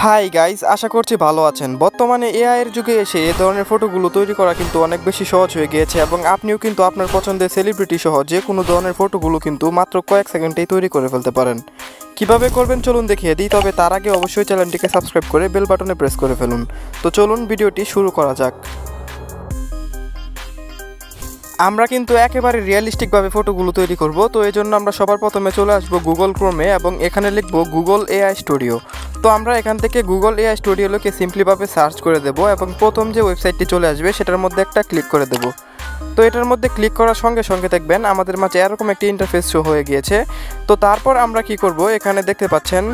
Hi guys, আশা করছি ভালো আছেন। বর্তমানে এআই এর যুগে এসে এই ধরনের ফটোগুলো তৈরি করা কিন্তু অনেক বেশি সহজ হয়ে গিয়েছে এবং আপনিও কিন্তু আপনার পছন্দের সেলিব্রিটি সহ যে কোনো ধরনের ফটোগুলো কিন্তু মাত্র কয়েক সেকেন্ডেই তৈরি করে ফেলতে পারেন। কিভাবে করবেন চলুন দেখিয়ে দিই, তবে তার আগে অবশ্যই চ্যানেলটিকে সাবস্ক্রাইব করে বেল বাটনে প্রেস করে ফেলুন। তো চলুন ভিডিওটি শুরু করা যাক। আমরা কিন্তু একেবারে রিয়েলিস্টিকভাবে ফটোগুলো তৈরি করব। তো এই জন্য আমরা সবার প্রথমে চলে আসবো গুগল ক্রোমে এবং এখানে লিখবো গুগল এআই স্টুডিও। তো আমরা এখান থেকে গুগল এআই স্টুডিও লিখে সিম্পলিভাবে সার্চ করে দেব এবং প্রথম যে ওয়েবসাইটটি চলে আসবে সেটার মধ্যে একটা ক্লিক করে দেব। তো এটার মধ্যে ক্লিক করার সঙ্গে সঙ্গে দেখবেন আমাদের মাঝে এরকম একটি ইন্টারফেস শো হয়ে গিয়েছে। তো তারপর আমরা কি করব, এখানে দেখতে পাচ্ছেন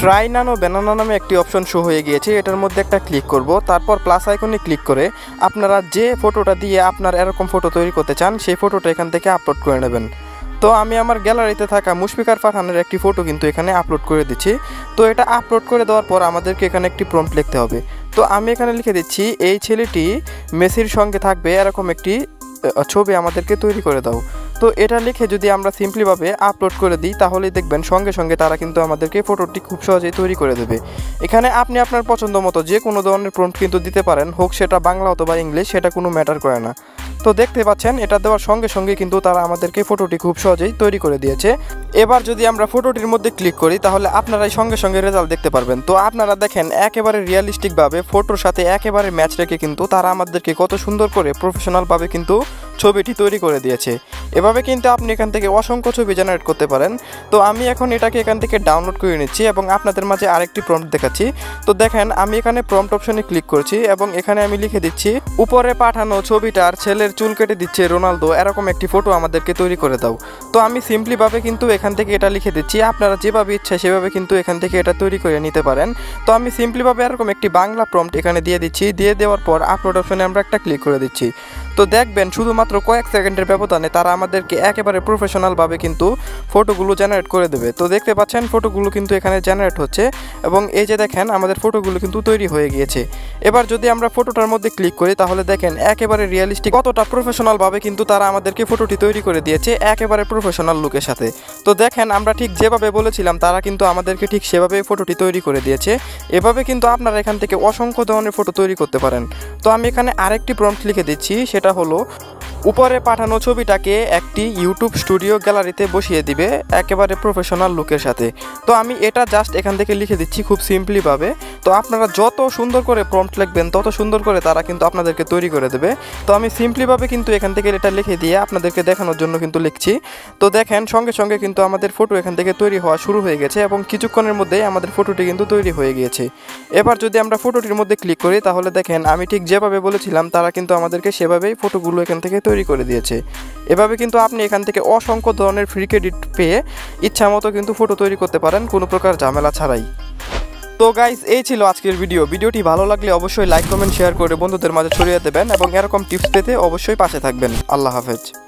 ট্রাই নানো ব্যানানা নামে একটি অপশন শো হয়ে গিয়েছে, এটার মধ্যে একটা ক্লিক করব। তারপর প্লাস আইকনে ক্লিক করে আপনারা যে ফটোটা দিয়ে আপনার এরকম ফটো তৈরি করতে চান সেই ফটোটা এখান থেকে আপলোড করে নেবেন। তো আমি আমার গ্যালারিতে থাকা মুশফিকার পাঠানের একটি ফটো কিন্তু এখানে আপলোড করে দিচ্ছি। তো এটা আপলোড করে দেওয়ার পর আমাদেরকে এখানে একটি প্রম্পট লিখতে হবে। তো আমি এখানে লিখে দিচ্ছি, এই ছেলেটি মেসির সঙ্গে থাকবে এরকম একটি ছবি আমাদেরকে তৈরি করে দাও। তো এটা লিখে যদি আমরা সিম্পলিভাবে আপলোড করে দিই তাহলেই দেখবেন সঙ্গে সঙ্গে তারা কিন্তু আমাদেরকে ফটোটি খুব সহজেই তৈরি করে দেবে। এখানে আপনি আপনার পছন্দ মতো যে কোনো ধরনের প্রম্পট কিন্তু দিতে পারেন, হোক সেটা বাংলা অথবা ইংলিশ, সেটা কোনো ম্যাটার করে না। তো দেখতে পাচ্ছেন এটা দেওয়ার সঙ্গে সঙ্গে কিন্তু তারা আমাদেরকে ফটোটি খুব সহজেই তৈরি করে দিয়েছে। এবার যদি আমরা ফটোটির মধ্যে ক্লিক করি তাহলে আপনারাই সঙ্গে সঙ্গে রেজাল্ট দেখতে পারবেন। তো আপনারা দেখেন একেবারে রিয়েলিস্টিকভাবে ফটোর সাথে একেবারে ম্যাচ রেখে কিন্তু তারা আমাদেরকে কত সুন্দর করে প্রফেশনালভাবে কিন্তু ছবিটি তৈরি করে দিয়েছে। এভাবে কিন্তু আপনি এখান থেকে অসংখ্য ছবি জেনারেট করতে পারেন। তো আমি এখন এটাকে এখান থেকে ডাউনলোড করে নিচ্ছি এবং আপনাদের মাঝে আরেকটি প্রম্পট দেখাচ্ছি। তো দেখেন আমি এখানে প্রম্পট অপশনে ক্লিক করছি এবং এখানে আমি লিখে দিচ্ছি, উপরে পাঠানো ছবিটার ছেলের চুল কেটে দিচ্ছে রোনালদো এরকম একটি ফটো আমাদেরকে তৈরি করে দাও। তো আমি সিম্পলিভাবে কিন্তু এখান থেকে এটা লিখে দিচ্ছি, আপনারা যেভাবে ইচ্ছা সেভাবে কিন্তু এখান থেকে এটা তৈরি করে নিতে পারেন। তো আমি সিম্পলিভাবে এরকম একটি বাংলা প্রম্পট এখানে দিয়ে দিচ্ছি। দিয়ে দেওয়ার পর আপলোড অপশনে আমরা একটা ক্লিক করে দিচ্ছি। তো দেখবেন শুধুমাত্র কয়েক সেকেন্ডের ব্যবধানে তারা আমাদেরকে একেবারে প্রফেশনালভাবে কিন্তু ফটোগুলো জেনারেট করে দেবে। তো দেখতে পাচ্ছেন ফটোগুলো কিন্তু এখানে জেনারেট হচ্ছে এবং এই যে দেখেন আমাদের ফটোগুলো কিন্তু তৈরি হয়ে গিয়েছে। এবার যদি আমরা ফটোটার মধ্যে ক্লিক করি তাহলে দেখেন একেবারে রিয়েলিস্টিক কতটা প্রফেশনালভাবে কিন্তু তারা আমাদেরকে ফটোটি তৈরি করে দিয়েছে একেবারে প্রফেশনাল লুকের সাথে। তো দেখেন আমরা ঠিক যেভাবে বলেছিলাম তারা কিন্তু আমাদেরকে ঠিক সেভাবে ফটোটি তৈরি করে দিয়েছে। এভাবে কিন্তু আপনারা এখান থেকে অসংখ্য ধরনের ফটো তৈরি করতে পারেন। তো আমি এখানে আরেকটি প্রম্পট লিখে দিচ্ছি, সেটা হলো উপরে পাঠানো ছবিটাকে একটি ইউটিউব স্টুডিও গ্যালারিতে বসিয়ে দিবে একেবারে প্রফেশনাল লুকের সাথে। তো আমি এটা জাস্ট এখান থেকে লিখে দিচ্ছি খুব সিম্পলিভাবে। তো আপনারা যত সুন্দর করে প্রম্পট লিখবেন তত সুন্দর করে তারা কিন্তু আপনাদেরকে তৈরি করে দেবে। তো আমি সিম্পলিভাবে কিন্তু এখান থেকে এটা লিখে দিয়ে আপনাদেরকে দেখানোর জন্য কিন্তু লিখছি। তো দেখেন সঙ্গে সঙ্গে কিন্তু আমাদের ফটো এখান থেকে তৈরি হওয়া শুরু হয়ে গেছে এবং কিছুক্ষণের মধ্যেই আমাদের ফটোটি কিন্তু তৈরি হয়ে গিয়েছে। এবার যদি আমরা ফটোটির মধ্যে ক্লিক করি তাহলে দেখেন আমি ঠিক যেভাবে বলেছিলাম তারা কিন্তু আমাদেরকে সেভাবেই ফটোগুলো এখান থেকে তৈরি করে দিয়েছে। এভাবে কিন্তু আপনি এখান থেকে অসংখ্য ধরনের ফ্রি ক্রেডিট পেয়ে ইচ্ছা মতো কিন্তু ফটো তৈরি করতে পারেন কোনো প্রকার ঝামেলা ছাড়াই। তো গাইস এই ছিল আজকের ভিডিওটি ভালো লাগলে অবশ্যই লাইক কমেন্ট শেয়ার করে বন্ধুদের মাঝে ছড়িয়ে দেবেন এবং এরকম টিপস পেতে অবশ্যই পাশে থাকবেন। আল্লাহ হাফেজ।